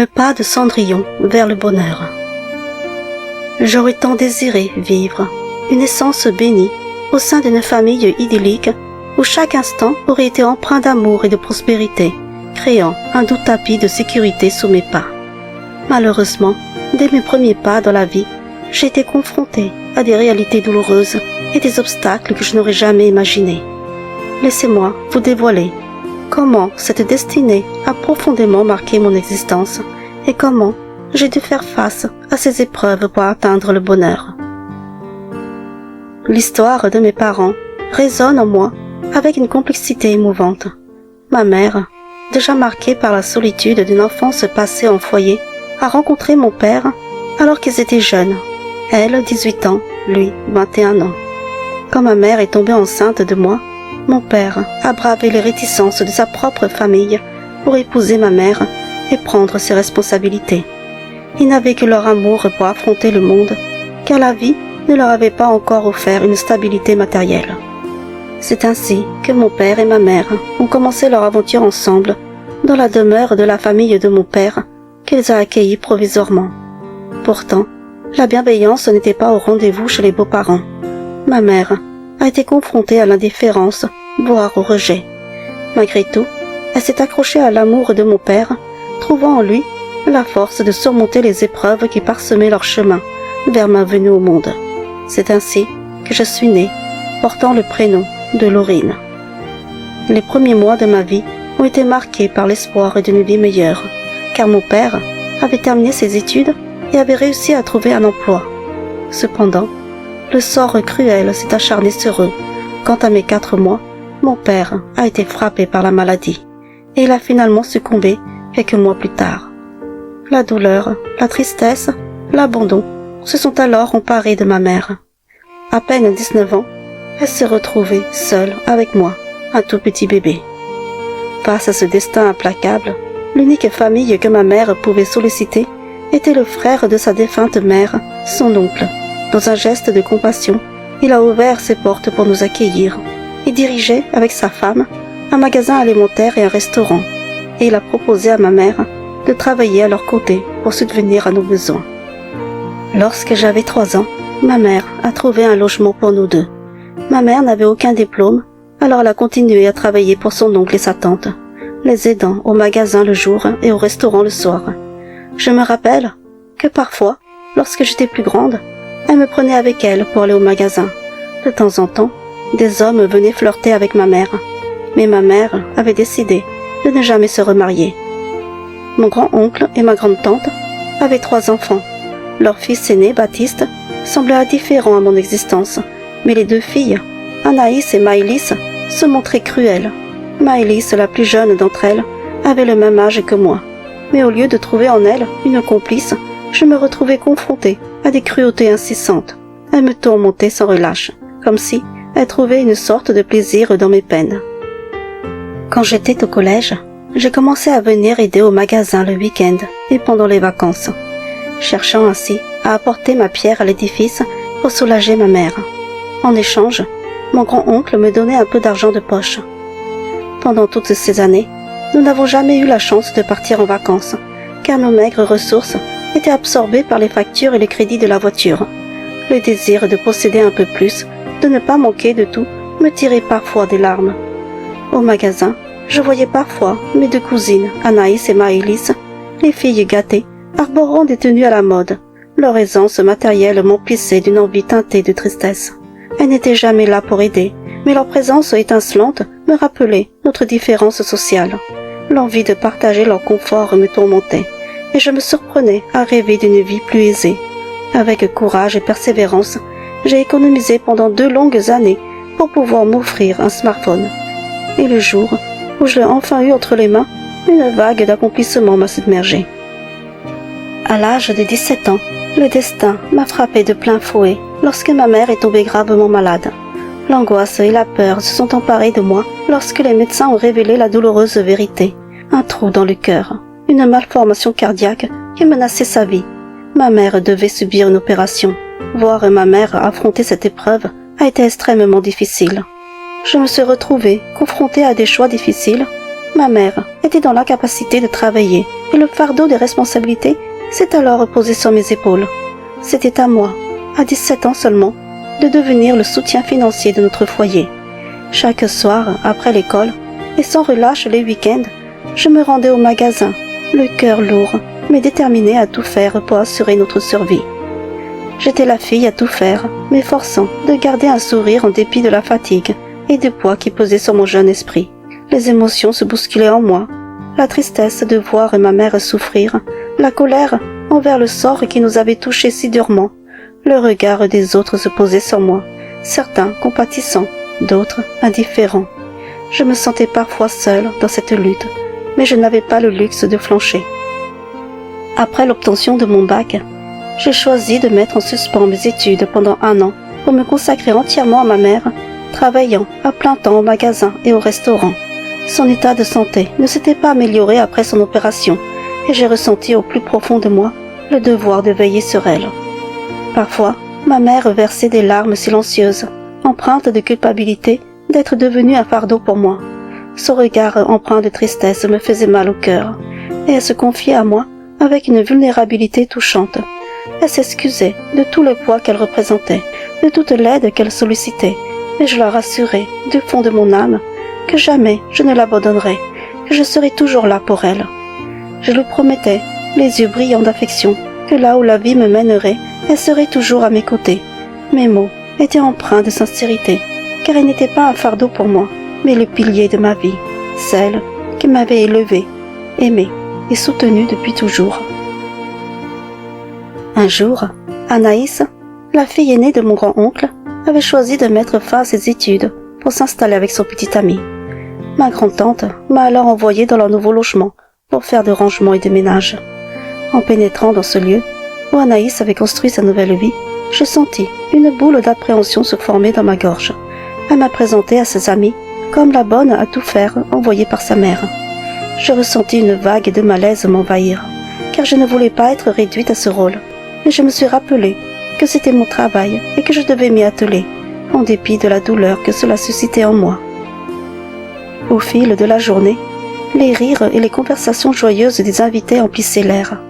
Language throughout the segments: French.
Le pas de Cendrillon vers le bonheur. J'aurais tant désiré vivre une naissance bénie au sein d'une famille idyllique où chaque instant aurait été empreint d'amour et de prospérité, créant un doux tapis de sécurité sous mes pas. Malheureusement, dès mes premiers pas dans la vie, j'ai été confrontée à des réalités douloureuses et des obstacles que je n'aurais jamais imaginés. Laissez-moi vous dévoiler comment cette destinée a profondément marqué mon existence et comment j'ai dû faire face à ces épreuves pour atteindre le bonheur. L'histoire de mes parents résonne en moi avec une complexité émouvante. Ma mère, déjà marquée par la solitude d'une enfance passée en foyer, a rencontré mon père alors qu'ils étaient jeunes. Elle, 18 ans, lui, 21 ans. Quand ma mère est tombée enceinte de moi, mon père a bravé les réticences de sa propre famille pour épouser ma mère et prendre ses responsabilités. Ils n'avaient que leur amour pour affronter le monde, car la vie ne leur avait pas encore offert une stabilité matérielle. C'est ainsi que mon père et ma mère ont commencé leur aventure ensemble, dans la demeure de la famille de mon père, qu'ils a accueillie provisoirement. Pourtant, la bienveillance n'était pas au rendez-vous chez les beaux-parents. Ma mère a été confrontée à l'indifférence, voire au rejet. Malgré tout, elle s'est accrochée à l'amour de mon père, trouvant en lui la force de surmonter les épreuves qui parsemaient leur chemin vers ma venue au monde. C'est ainsi que je suis née, portant le prénom de Laurine. Les premiers mois de ma vie ont été marqués par l'espoir d'une vie meilleure, car mon père avait terminé ses études et avait réussi à trouver un emploi. Cependant, le sort cruel s'est acharné sur eux. Quant à mes 4 mois, mon père a été frappé par la maladie, et il a finalement succombé quelques mois plus tard. La douleur, la tristesse, l'abandon se sont alors emparés de ma mère. À peine 19 ans, elle s'est retrouvée seule avec moi, un tout petit bébé. Face à ce destin implacable, l'unique famille que ma mère pouvait solliciter était le frère de sa défunte mère, son oncle. Dans un geste de compassion, il a ouvert ses portes pour nous accueillir et dirigeait, avec sa femme, un magasin alimentaire et un restaurant. Et il a proposé à ma mère de travailler à leur côté pour subvenir à nos besoins. Lorsque j'avais 3 ans, ma mère a trouvé un logement pour nous deux. Ma mère n'avait aucun diplôme, alors elle a continué à travailler pour son oncle et sa tante, les aidant au magasin le jour et au restaurant le soir. Je me rappelle que parfois, lorsque j'étais plus grande, elle me prenait avec elle pour aller au magasin. De temps en temps, des hommes venaient flirter avec ma mère, mais ma mère avait décidé de ne jamais se remarier. Mon grand-oncle et ma grande-tante avaient 3 enfants. Leur fils aîné, Baptiste, semblait indifférent à mon existence, mais les 2 filles, Anaïs et Maëlys, se montraient cruelles. Maëlys, la plus jeune d'entre elles, avait le même âge que moi, mais au lieu de trouver en elle une complice, je me retrouvais confrontée à des cruautés incessantes. Elle me tourmentait sans relâche, comme si elle trouvait une sorte de plaisir dans mes peines. Quand j'étais au collège, j'ai commencé à venir aider au magasin le week-end et pendant les vacances, cherchant ainsi à apporter ma pierre à l'édifice pour soulager ma mère. En échange, mon grand-oncle me donnait un peu d'argent de poche. Pendant toutes ces années, nous n'avons jamais eu la chance de partir en vacances, car nos maigres ressources étaient absorbées par les factures et les crédits de la voiture. Le désir de posséder un peu plus, de ne pas manquer de tout, me tirait parfois des larmes. Au magasin, je voyais parfois mes 2 cousines, Anaïs et Maëlys, les filles gâtées, arborant des tenues à la mode. Leur aisance matérielle m'emplissait d'une envie teintée de tristesse. Elles n'étaient jamais là pour aider, mais leur présence étincelante me rappelait notre différence sociale. L'envie de partager leur confort me tourmentait, et je me surprenais à rêver d'une vie plus aisée. Avec courage et persévérance, j'ai économisé pendant 2 longues années pour pouvoir m'offrir un smartphone. Et le jour où je l'ai enfin eu entre les mains, une vague d'accomplissement m'a submergée. À l'âge de 17 ans, le destin m'a frappé de plein fouet lorsque ma mère est tombée gravement malade. L'angoisse et la peur se sont emparées de moi lorsque les médecins ont révélé la douloureuse vérité. Un trou dans le cœur, une malformation cardiaque qui menaçait sa vie. Ma mère devait subir une opération. Voir ma mère affronter cette épreuve a été extrêmement difficile. Je me suis retrouvée confrontée à des choix difficiles Ma mère était dans l'incapacité de travailler et le fardeau des responsabilités s'est alors reposé sur mes épaules. C'était à moi, à 17 ans seulement, de devenir le soutien financier de notre foyer. Chaque soir, après l'école, et sans relâche les week-ends, je me rendais au magasin, le cœur lourd, mais déterminée à tout faire pour assurer notre survie. J'étais la fille à tout faire, m'efforçant de garder un sourire en dépit de la fatigue et du poids qui pesait sur mon jeune esprit. Les émotions se bousculaient en moi, la tristesse de voir ma mère souffrir, la colère envers le sort qui nous avait touchés si durement. Le regard des autres se posait sur moi, certains compatissants, d'autres indifférents. Je me sentais parfois seule dans cette lutte, mais je n'avais pas le luxe de flancher. Après l'obtention de mon bac, j'ai choisi de mettre en suspens mes études pendant 1 an pour me consacrer entièrement à ma mère, travaillant à plein temps au magasin et au restaurant. Son état de santé ne s'était pas amélioré après son opération et j'ai ressenti au plus profond de moi le devoir de veiller sur elle. Parfois, ma mère versait des larmes silencieuses, empreintes de culpabilité d'être devenue un fardeau pour moi. Son regard empreint de tristesse me faisait mal au cœur et elle se confiait à moi avec une vulnérabilité touchante. Elle s'excusait de tout le poids qu'elle représentait, de toute l'aide qu'elle sollicitait, et je la rassurais du fond de mon âme que jamais je ne l'abandonnerais, que je serais toujours là pour elle. Je lui promettais, les yeux brillants d'affection, que là où la vie me mènerait, elle serait toujours à mes côtés. Mes mots étaient empreints de sincérité, car elle n'était pas un fardeau pour moi, mais le pilier de ma vie, celle qui m'avait élevée, aimée et soutenue depuis toujours. Un jour, Anaïs, la fille aînée de mon grand-oncle, avait choisi de mettre fin à ses études pour s'installer avec son petit ami. Ma grand-tante m'a alors envoyée dans leur nouveau logement pour faire de rangement et de ménage. En pénétrant dans ce lieu, où Anaïs avait construit sa nouvelle vie, je sentis une boule d'appréhension se former dans ma gorge. Elle m'a présentée à ses amis comme la bonne à tout faire envoyée par sa mère. Je ressentis une vague de malaise m'envahir, car je ne voulais pas être réduite à ce rôle. Mais je me suis rappelé que c'était mon travail et que je devais m'y atteler, en dépit de la douleur que cela suscitait en moi. Au fil de la journée, les rires et les conversations joyeuses des invités emplissaient l'air,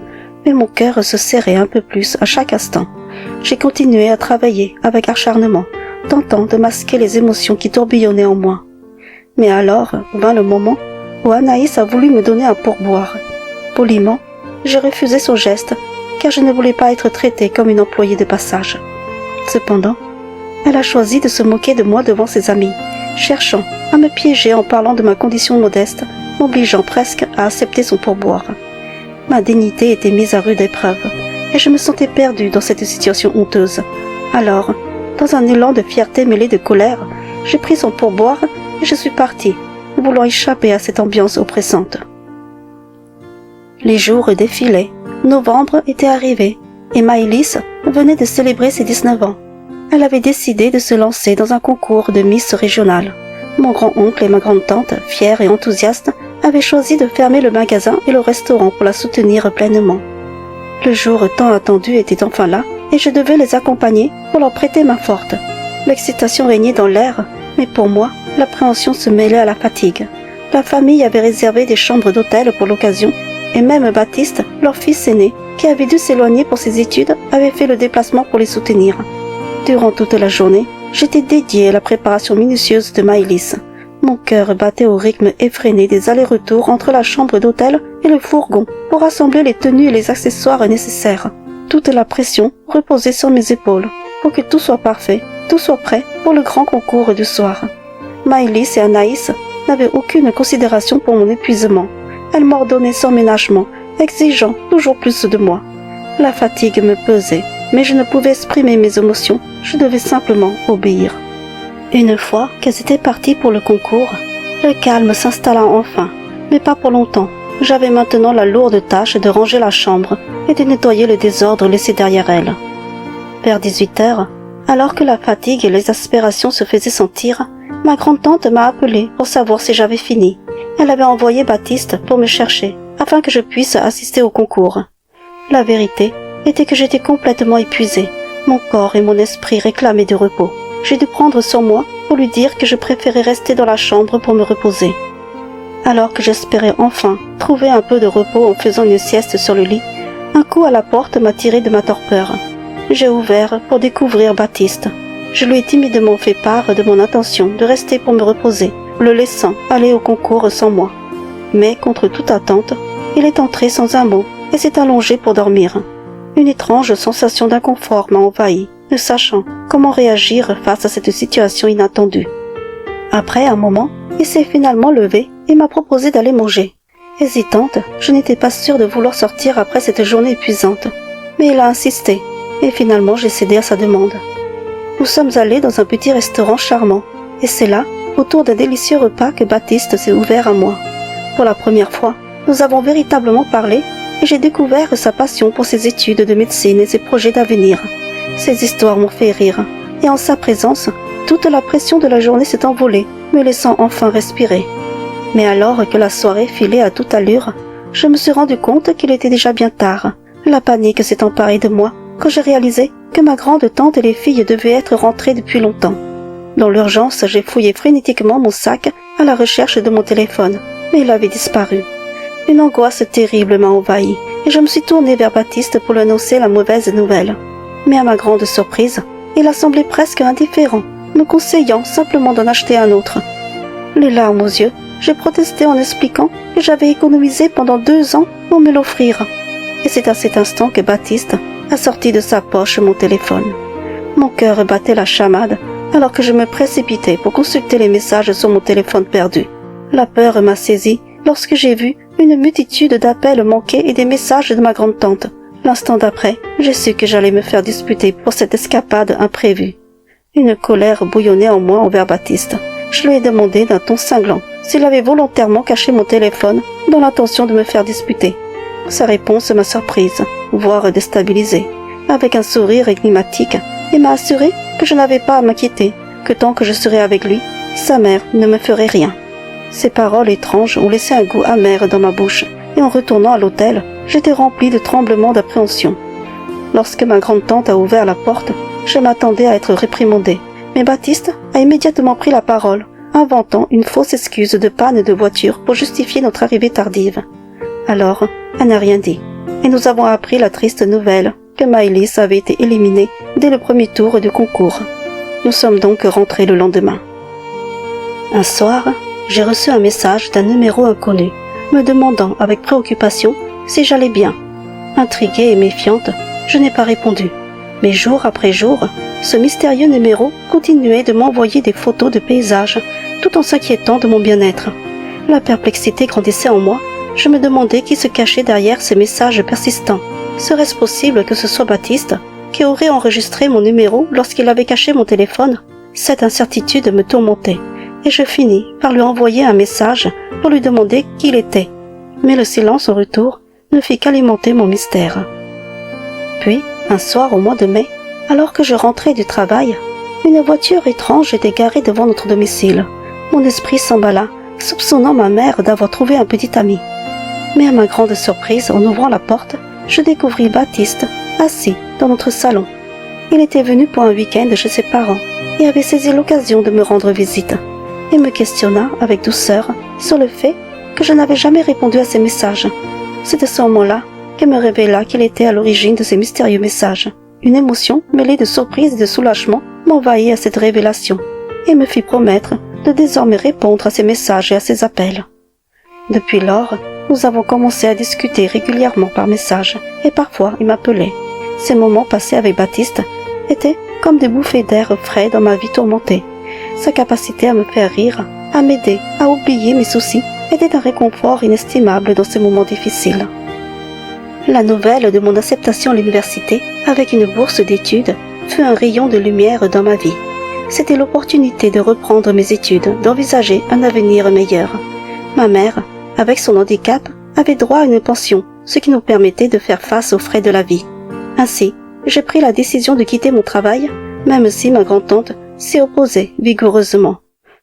mais mon cœur se serrait un peu plus à chaque instant. J'ai continué à travailler avec acharnement, tentant de masquer les émotions qui tourbillonnaient en moi. Mais alors vint le moment où Anaïs a voulu me donner un pourboire. Poliment, j'ai refusé son geste, car je ne voulais pas être traitée comme une employée de passage. Cependant, elle a choisi de se moquer de moi devant ses amis, cherchant à me piéger en parlant de ma condition modeste, m'obligeant presque à accepter son pourboire. Ma dignité était mise à rude épreuve, et je me sentais perdue dans cette situation honteuse. Alors, dans un élan de fierté mêlée de colère, j'ai pris son pourboire et je suis partie, voulant échapper à cette ambiance oppressante. Les jours défilaient. Novembre était arrivé et Maëlys venait de célébrer ses 19 ans. Elle avait décidé de se lancer dans un concours de Miss régionale. Mon grand-oncle et ma grande-tante, fiers et enthousiastes, avaient choisi de fermer le magasin et le restaurant pour la soutenir pleinement. Le jour tant attendu était enfin là et je devais les accompagner pour leur prêter main forte. L'excitation régnait dans l'air, mais pour moi, l'appréhension se mêlait à la fatigue. La famille avait réservé des chambres d'hôtel pour l'occasion et même Baptiste, leur fils aîné, qui avait dû s'éloigner pour ses études, avait fait le déplacement pour les soutenir. Durant toute la journée, j'étais dédiée à la préparation minutieuse de Maëlys. Mon cœur battait au rythme effréné des allers-retours entre la chambre d'hôtel et le fourgon pour rassembler les tenues et les accessoires nécessaires. Toute la pression reposait sur mes épaules pour que tout soit parfait, tout soit prêt pour le grand concours du soir. Maëlys et Anaïs n'avaient aucune considération pour mon épuisement. Elles m'ordonnaient sans ménagement, exigeant toujours plus de moi. La fatigue me pesait, mais je ne pouvais exprimer mes émotions, je devais simplement obéir. Une fois qu'elles étaient parties pour le concours, le calme s'installa enfin, mais pas pour longtemps. J'avais maintenant la lourde tâche de ranger la chambre et de nettoyer le désordre laissé derrière elle. Vers 18 heures, alors que la fatigue et l'exaspération se faisaient sentir, ma grande-tante m'a appelée pour savoir si j'avais fini. Elle avait envoyé Baptiste pour me chercher, afin que je puisse assister au concours. La vérité était que j'étais complètement épuisée. Mon corps et mon esprit réclamaient du repos. J'ai dû prendre sur moi pour lui dire que je préférais rester dans la chambre pour me reposer. Alors que j'espérais enfin trouver un peu de repos en faisant une sieste sur le lit, un coup à la porte m'a tiré de ma torpeur. J'ai ouvert pour découvrir Baptiste. Je lui ai timidement fait part de mon intention de rester pour me reposer, le laissant aller au concours sans moi. Mais, contre toute attente, il est entré sans un mot et s'est allongé pour dormir. Une étrange sensation d'inconfort m'a envahi, ne sachant comment réagir face à cette situation inattendue. Après un moment, il s'est finalement levé et m'a proposé d'aller manger. Hésitante, je n'étais pas sûre de vouloir sortir après cette journée épuisante. Mais il a insisté, et finalement j'ai cédé à sa demande. Nous sommes allés dans un petit restaurant charmant, et c'est là, autour d'un délicieux repas, que Baptiste s'est ouvert à moi. Pour la première fois, nous avons véritablement parlé, et j'ai découvert sa passion pour ses études de médecine et ses projets d'avenir. Ses histoires m'ont fait rire, et en sa présence, toute la pression de la journée s'est envolée, me laissant enfin respirer. Mais alors que la soirée filait à toute allure, je me suis rendu compte qu'il était déjà bien tard. La panique s'est emparée de moi quand j'ai réalisé que ma grande tante et les filles devaient être rentrées depuis longtemps. Dans l'urgence, j'ai fouillé frénétiquement mon sac à la recherche de mon téléphone, mais il avait disparu. Une angoisse terrible m'a envahi et je me suis tournée vers Baptiste pour lui annoncer la mauvaise nouvelle. Mais à ma grande surprise, il a semblé presque indifférent, me conseillant simplement d'en acheter un autre. Les larmes aux yeux, j'ai protesté en expliquant que j'avais économisé pendant 2 ans pour me l'offrir. Et c'est à cet instant que Baptiste a sorti de sa poche mon téléphone. Mon cœur battait la chamade alors que je me précipitais pour consulter les messages sur mon téléphone perdu. La peur m'a saisi lorsque j'ai vu une multitude d'appels manqués et des messages de ma grande-tante. L'instant d'après, j'ai su que j'allais me faire disputer pour cette escapade imprévue. Une colère bouillonnait en moi envers Baptiste. Je lui ai demandé d'un ton cinglant s'il avait volontairement caché mon téléphone dans l'intention de me faire disputer. Sa réponse m'a surprise, voire déstabilisée, avec un sourire énigmatique, et m'a assuré que je n'avais pas à m'inquiéter, que tant que je serais avec lui, sa mère ne me ferait rien. Ces paroles étranges ont laissé un goût amer dans ma bouche, et en retournant à l'hôtel, j'étais remplie de tremblements d'appréhension. Lorsque ma grande-tante a ouvert la porte, je m'attendais à être réprimandée, mais Baptiste a immédiatement pris la parole, inventant une fausse excuse de panne de voiture pour justifier notre arrivée tardive. Alors, elle n'a rien dit, et nous avons appris la triste nouvelle que Maëlys avait été éliminée dès le premier tour du concours. Nous sommes donc rentrés le lendemain. Un soir, j'ai reçu un message d'un numéro inconnu, me demandant avec préoccupation si j'allais bien. Intriguée et méfiante, je n'ai pas répondu. Mais jour après jour, ce mystérieux numéro continuait de m'envoyer des photos de paysages, tout en s'inquiétant de mon bien-être. La perplexité grandissait en moi. Je me demandais qui se cachait derrière ces messages persistants. Serait-ce possible que ce soit Baptiste, qui aurait enregistré mon numéro lorsqu'il avait caché mon téléphone? Cette incertitude me tourmentait, et je finis par lui envoyer un message pour lui demander qui il était. Mais le silence en retour ne fit qu'alimenter mon mystère. Puis, un soir au mois de mai, alors que je rentrais du travail, une voiture étrange était garée devant notre domicile. Mon esprit s'emballa, soupçonnant ma mère d'avoir trouvé un petit ami. Mais à ma grande surprise, en ouvrant la porte, je découvris Baptiste, assis dans notre salon. Il était venu pour un week-end chez ses parents et avait saisi l'occasion de me rendre visite. Il me questionna avec douceur sur le fait que je n'avais jamais répondu à ses messages. C'est à ce moment-là qu'elle me révéla qu'il était à l'origine de ces mystérieux messages. Une émotion mêlée de surprise et de soulagement m'envahit à cette révélation et me fit promettre de désormais répondre à ses messages et à ses appels. Depuis lors, nous avons commencé à discuter régulièrement par message et parfois il m'appelait. Ces moments passés avec Baptiste étaient comme des bouffées d'air frais dans ma vie tourmentée. Sa capacité à me faire rire, à m'aider, à oublier mes soucis était un réconfort inestimable dans ces moments difficiles. La nouvelle de mon acceptation à l'université, avec une bourse d'études, fut un rayon de lumière dans ma vie. C'était l'opportunité de reprendre mes études, d'envisager un avenir meilleur. Ma mère, avec son handicap, avait droit à une pension, ce qui nous permettait de faire face aux frais de la vie. Ainsi, j'ai pris la décision de quitter mon travail, même si ma grand-tante s'y opposait vigoureusement.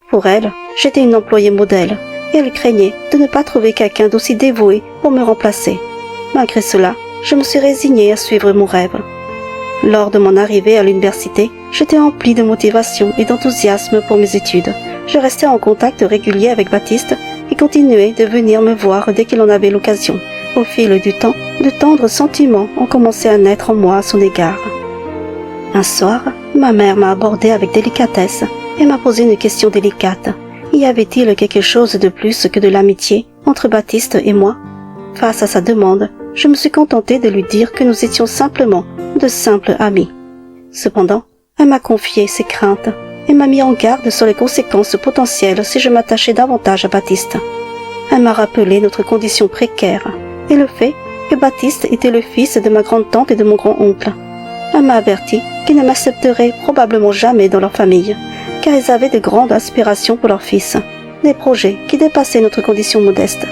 Pour elle, j'étais une employée modèle, et elle craignait de ne pas trouver quelqu'un d'aussi dévoué pour me remplacer. Malgré cela, je me suis résignée à suivre mon rêve. Lors de mon arrivée à l'université, j'étais emplie de motivation et d'enthousiasme pour mes études. Je restais en contact régulier avec Baptiste et continuait de venir me voir dès qu'il en avait l'occasion. Au fil du temps, de tendres sentiments ont commencé à naître en moi à son égard. Un soir, ma mère m'a abordé avec délicatesse et m'a posé une question délicate. Y avait-il quelque chose de plus que de l'amitié entre Baptiste et moi? Face à sa demande, je me suis contentée de lui dire que nous étions simplement de simples amis. Cependant, elle m'a confié ses craintes et m'a mis en garde sur les conséquences potentielles si je m'attachais davantage à Baptiste. Elle m'a rappelé notre condition précaire et le fait que Baptiste était le fils de ma grande-tante et de mon grand-oncle. Elle m'a averti qu'ils ne m'accepteraient probablement jamais dans leur famille, car ils avaient de grandes aspirations pour leur fils, des projets qui dépassaient notre condition modeste.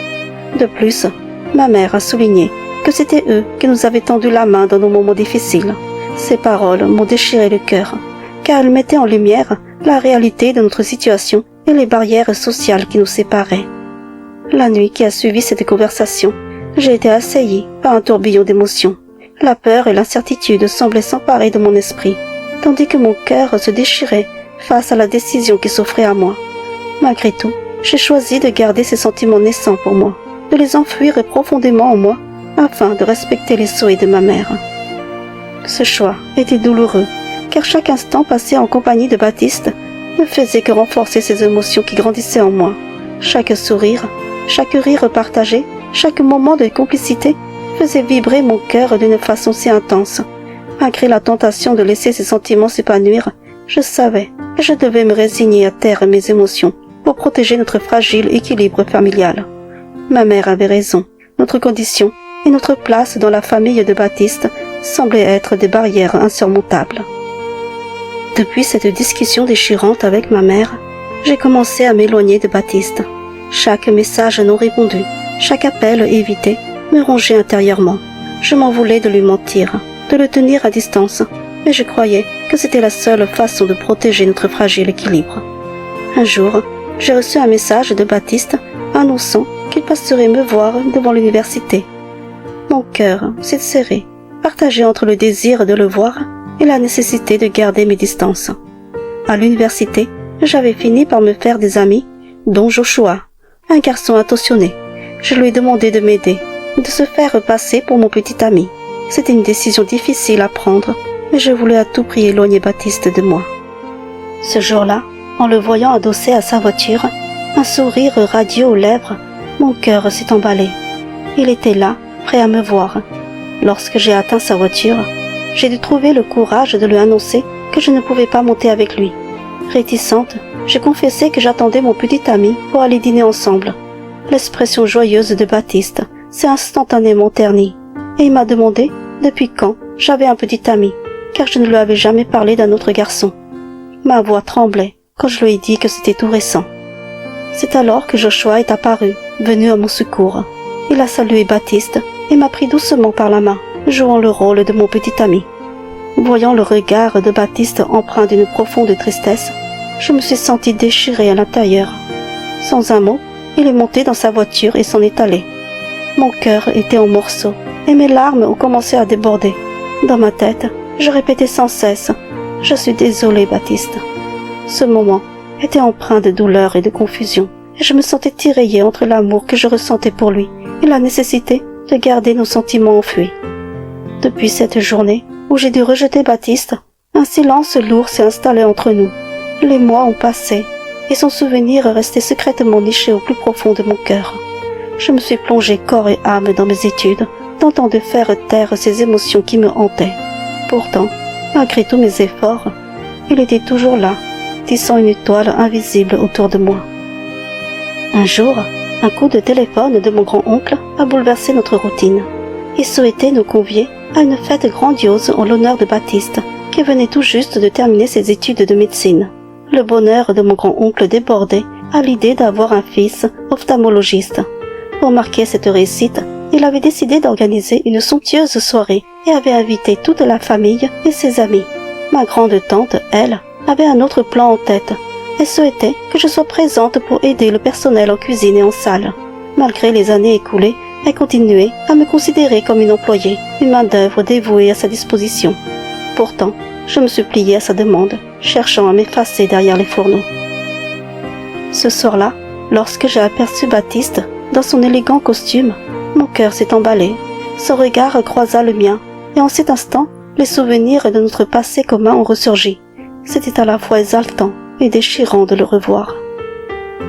De plus, ma mère a souligné que c'était eux qui nous avaient tendu la main dans nos moments difficiles. Ces paroles m'ont déchiré le cœur, car elles mettaient en lumière la réalité de notre situation et les barrières sociales qui nous séparaient. La nuit qui a suivi cette conversation, j'ai été assaillie par un tourbillon d'émotions. La peur et l'incertitude semblaient s'emparer de mon esprit, tandis que mon cœur se déchirait face à la décision qui s'offrait à moi. Malgré tout, j'ai choisi de garder ces sentiments naissants pour moi, de les enfouir profondément en moi, afin de respecter les souhaits de ma mère. Ce choix était douloureux, car chaque instant passé en compagnie de Baptiste ne faisait que renforcer ces émotions qui grandissaient en moi. Chaque sourire, chaque rire partagé, chaque moment de complicité faisait vibrer mon cœur d'une façon si intense. Malgré la tentation de laisser ces sentiments s'épanouir, je savais que je devais me résigner à taire mes émotions pour protéger notre fragile équilibre familial. Ma mère avait raison. Notre condition et notre place dans la famille de Baptiste semblaient être des barrières insurmontables. Depuis cette discussion déchirante avec ma mère, j'ai commencé à m'éloigner de Baptiste. Chaque message non répondu, chaque appel évité me rongeait intérieurement. Je m'en voulais de lui mentir, de le tenir à distance, mais je croyais que c'était la seule façon de protéger notre fragile équilibre. Un jour, j'ai reçu un message de Baptiste annonçant qu'il passerait me voir devant l'université. Mon cœur s'est serré, partagé entre le désir de le voir et la nécessité de garder mes distances. À l'université, j'avais fini par me faire des amis, dont Joshua, un garçon attentionné. Je lui ai demandé de m'aider, de se faire passer pour mon petit ami. C'était une décision difficile à prendre, mais je voulais à tout prix éloigner Baptiste de moi. Ce jour-là, en le voyant adossé à sa voiture, un sourire radieux aux lèvres, mon cœur s'est emballé. Il était là, prêt à me voir. Lorsque j'ai atteint sa voiture, j'ai dû trouver le courage de lui annoncer que je ne pouvais pas monter avec lui. Réticente, j'ai confessé que j'attendais mon petit ami pour aller dîner ensemble. L'expression joyeuse de Baptiste s'est instantanément ternie, et il m'a demandé depuis quand j'avais un petit ami, car je ne lui avais jamais parlé d'un autre garçon. Ma voix tremblait quand je lui ai dit que c'était tout récent. C'est alors que Joshua est apparu, venu à mon secours. Il a salué Baptiste et m'a pris doucement par la main, jouant le rôle de mon petit ami. Voyant le regard de Baptiste empreint d'une profonde tristesse, je me suis sentie déchirée à l'intérieur. Sans un mot, il est monté dans sa voiture et s'en est allé. Mon cœur était en morceaux et mes larmes ont commencé à déborder. Dans ma tête, je répétais sans cesse « Je suis désolée, Baptiste ». Ce moment était empreint de douleur et de confusion, et je me sentais tiraillée entre l'amour que je ressentais pour lui et la nécessité de garder nos sentiments enfouis. Depuis cette journée où j'ai dû rejeter Baptiste, un silence lourd s'est installé entre nous. Les mois ont passé, et son souvenir est resté secrètement niché au plus profond de mon cœur. Je me suis plongée corps et âme dans mes études, tentant de faire taire ces émotions qui me hantaient. Pourtant, malgré tous mes efforts, il était toujours là, tissant une toile invisible autour de moi. Un jour, un coup de téléphone de mon grand-oncle a bouleversé notre routine. Il souhaitait nous convier à une fête grandiose en l'honneur de Baptiste, qui venait tout juste de terminer ses études de médecine. Le bonheur de mon grand-oncle débordait à l'idée d'avoir un fils ophtalmologiste. Pour marquer cette réussite, il avait décidé d'organiser une somptueuse soirée et avait invité toute la famille et ses amis. Ma grande-tante, elle, avait un autre plan en tête. Elle souhaitait que je sois présente pour aider le personnel en cuisine et en salle. Malgré les années écoulées, elle continuait à me considérer comme une employée, une main-d'œuvre dévouée à sa disposition. Pourtant, je me suis pliée à sa demande, cherchant à m'effacer derrière les fourneaux. Ce soir-là, Lorsque j'ai aperçu Baptiste, dans son élégant costume, mon cœur s'est emballé. Son regard croisa le mien, et en cet instant, les souvenirs de notre passé commun ont ressurgi. C'était à la fois exaltant et déchirant de le revoir.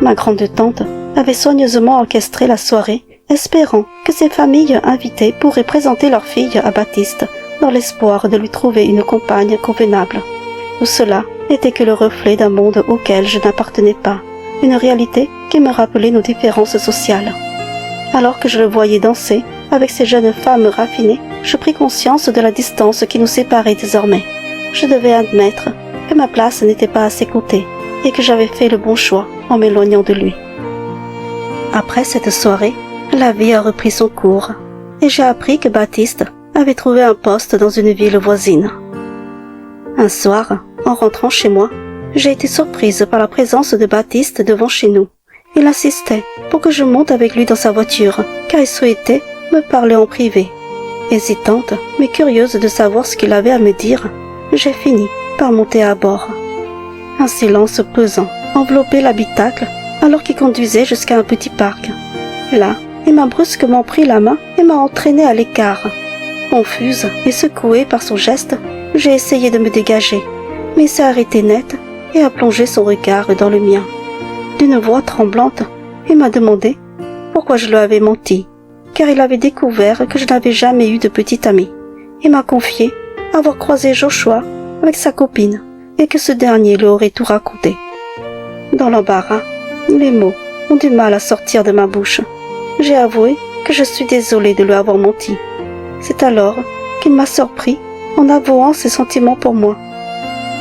Ma grande-tante avait soigneusement orchestré la soirée, espérant que ses familles invitées pourraient présenter leur fille à Baptiste, dans l'espoir de lui trouver une compagne convenable. Tout cela n'était que le reflet d'un monde auquel je n'appartenais pas, une réalité qui me rappelait nos différences sociales. Alors que je le voyais danser avec ces jeunes femmes raffinées, je pris conscience de la distance qui nous séparait désormais. Je devais admettre que ma place n'était pas à ses côtés et que j'avais fait le bon choix en m'éloignant de lui. Après cette soirée, la vie a repris son cours et j'ai appris que Baptiste avait trouvé un poste dans une ville voisine. Un soir, en rentrant chez moi, j'ai été surprise par la présence de Baptiste devant chez nous. Il insistait pour que je monte avec lui dans sa voiture, car il souhaitait me parler en privé. Hésitante, mais curieuse de savoir ce qu'il avait à me dire, j'ai fini par monter à bord. Un silence pesant enveloppait l'habitacle alors qu'il conduisait jusqu'à un petit parc. Là, il m'a brusquement pris la main et m'a entraînée à l'écart. Confuse et secouée par son geste, j'ai essayé de me dégager, mais il s'est arrêté net et a plongé son regard dans le mien. D'une voix tremblante, il m'a demandé pourquoi je lui avais menti, car il avait découvert que je n'avais jamais eu de petit ami. Il m'a confié avoir croisé Joshua avec sa copine et que ce dernier lui aurait tout raconté. Dans l'embarras, les mots ont du mal à sortir de ma bouche. J'ai avoué que je suis désolée de lui avoir menti. C'est alors qu'il m'a surpris en avouant ses sentiments pour moi.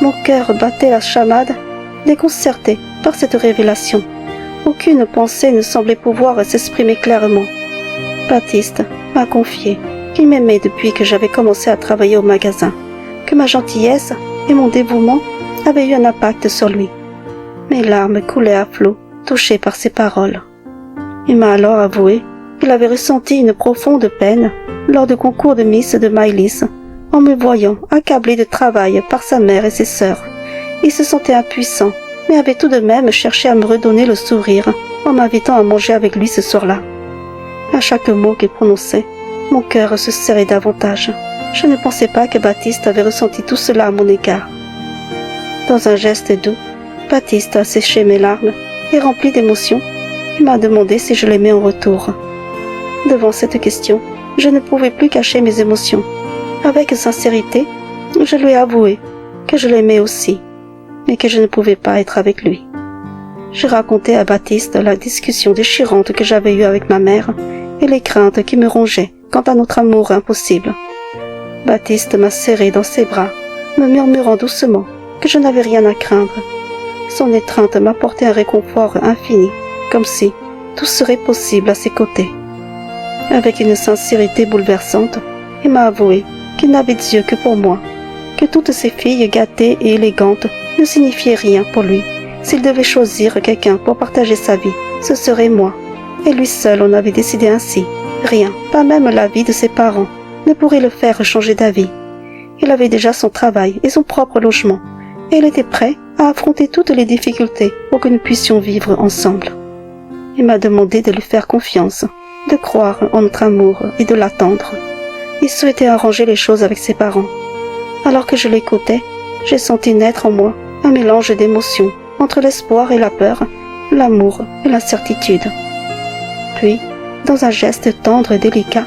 Mon cœur battait la chamade, déconcerté par cette révélation. Aucune pensée ne semblait pouvoir s'exprimer clairement. Baptiste m'a confié qu'il m'aimait depuis que j'avais commencé à travailler au magasin, que ma gentillesse et mon dévouement avaient eu un impact sur lui. Mes larmes coulaient à flots, touchées par ses paroles. Il m'a alors avoué qu'il avait ressenti une profonde peine lors du concours de Miss de Maïlis, en me voyant accablé de travail par sa mère et ses sœurs. Il se sentait impuissant, mais avait tout de même cherché à me redonner le sourire en m'invitant à manger avec lui ce soir-là. À chaque mot qu'il prononçait, mon cœur se serrait davantage. Je ne pensais pas que Baptiste avait ressenti tout cela à mon égard. Dans un geste doux, Baptiste a séché mes larmes et rempli d'émotion, il m'a demandé si je l'aimais en retour. Devant cette question, je ne pouvais plus cacher mes émotions. Avec sincérité, je lui ai avoué que je l'aimais aussi, mais que je ne pouvais pas être avec lui. J'ai raconté à Baptiste la discussion déchirante que j'avais eue avec ma mère et les craintes qui me rongeaient quant à notre amour impossible. Baptiste m'a serré dans ses bras, me murmurant doucement que je n'avais rien à craindre. Son étreinte m'apportait un réconfort infini, comme si tout serait possible à ses côtés. Avec une sincérité bouleversante, il m'a avoué qu'il n'avait d'yeux que pour moi, que toutes ces filles gâtées et élégantes ne signifiaient rien pour lui. S'il devait choisir quelqu'un pour partager sa vie, ce serait moi. Et lui seul en avait décidé ainsi. Rien, pas même la vie de ses parents, ne pourrait le faire changer d'avis. Il avait déjà son travail et son propre logement, et il était prêt à affronter toutes les difficultés pour que nous puissions vivre ensemble. Il m'a demandé de lui faire confiance, de croire en notre amour et de l'attendre. Il souhaitait arranger les choses avec ses parents. Alors que je l'écoutais, j'ai senti naître en moi un mélange d'émotions entre l'espoir et la peur, l'amour et l'incertitude. Puis, dans un geste tendre et délicat,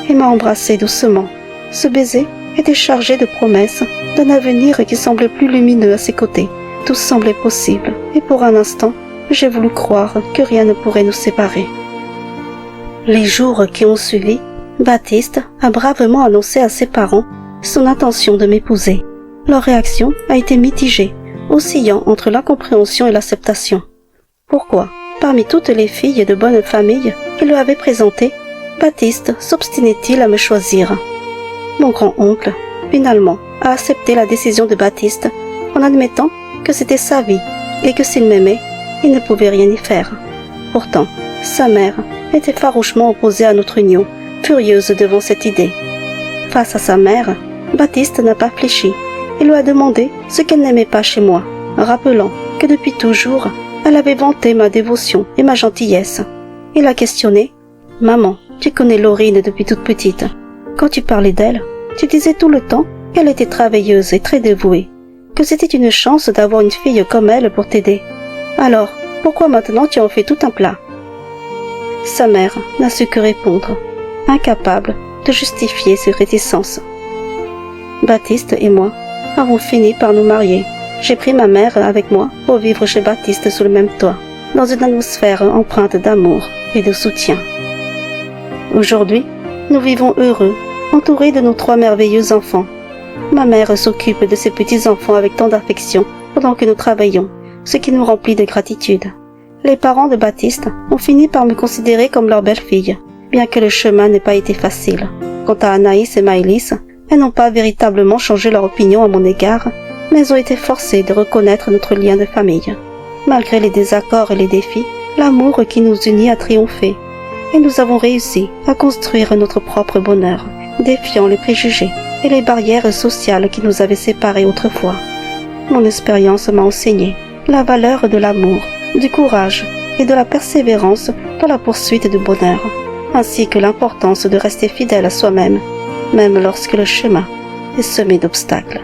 il m'a embrassé doucement. Ce baiser était chargé de promesses d'un avenir qui semblait plus lumineux à ses côtés. Tout semblait possible, et pour un instant, j'ai voulu croire que rien ne pourrait nous séparer. Les jours qui ont suivi, Baptiste a bravement annoncé à ses parents son intention de m'épouser. Leur réaction a été mitigée, oscillant entre l'incompréhension et l'acceptation. Pourquoi, parmi toutes les filles de bonne famille qui lui avaient présenté, Baptiste s'obstinait-il à me choisir? Mon grand-oncle, finalement, a accepté la décision de Baptiste en admettant que c'était sa vie et que s'il m'aimait, il ne pouvait rien y faire. Pourtant, sa mère était farouchement opposée à notre union, furieuse devant cette idée. Face à sa mère, Baptiste n'a pas fléchi et lui a demandé ce qu'elle n'aimait pas chez moi, rappelant que depuis toujours, Elle avait vanté ma dévotion et ma gentillesse. Il l'a questionnée. « Maman, tu connais Laurine depuis toute petite. Quand tu parlais d'elle, tu disais tout le temps qu'elle était travailleuse et très dévouée, que c'était une chance d'avoir une fille comme elle pour t'aider. Alors, pourquoi maintenant tu en fais tout un plat ?» Sa mère n'a su que répondre, incapable de justifier ses réticences. Baptiste et moi avons fini par nous marier. J'ai pris ma mère avec moi pour vivre chez Baptiste sous le même toit, dans une atmosphère empreinte d'amour et de soutien. Aujourd'hui, nous vivons heureux, entourés de nos 3 merveilleux enfants. Ma mère s'occupe de ses petits-enfants avec tant d'affection pendant que nous travaillons, ce qui nous remplit de gratitude. Les parents de Baptiste ont fini par me considérer comme leur belle-fille, bien que le chemin n'ait pas été facile. Quant à Anaïs et Maëlys, elles n'ont pas véritablement changé leur opinion à mon égard, mais elles ont été forcées de reconnaître notre lien de famille. Malgré les désaccords et les défis, l'amour qui nous unit a triomphé, et nous avons réussi à construire notre propre bonheur, défiant les préjugés et les barrières sociales qui nous avaient séparés autrefois. Mon expérience m'a enseigné la valeur de l'amour, du courage et de la persévérance dans la poursuite du bonheur, ainsi que l'importance de rester fidèle à soi-même, même lorsque le chemin est semé d'obstacles.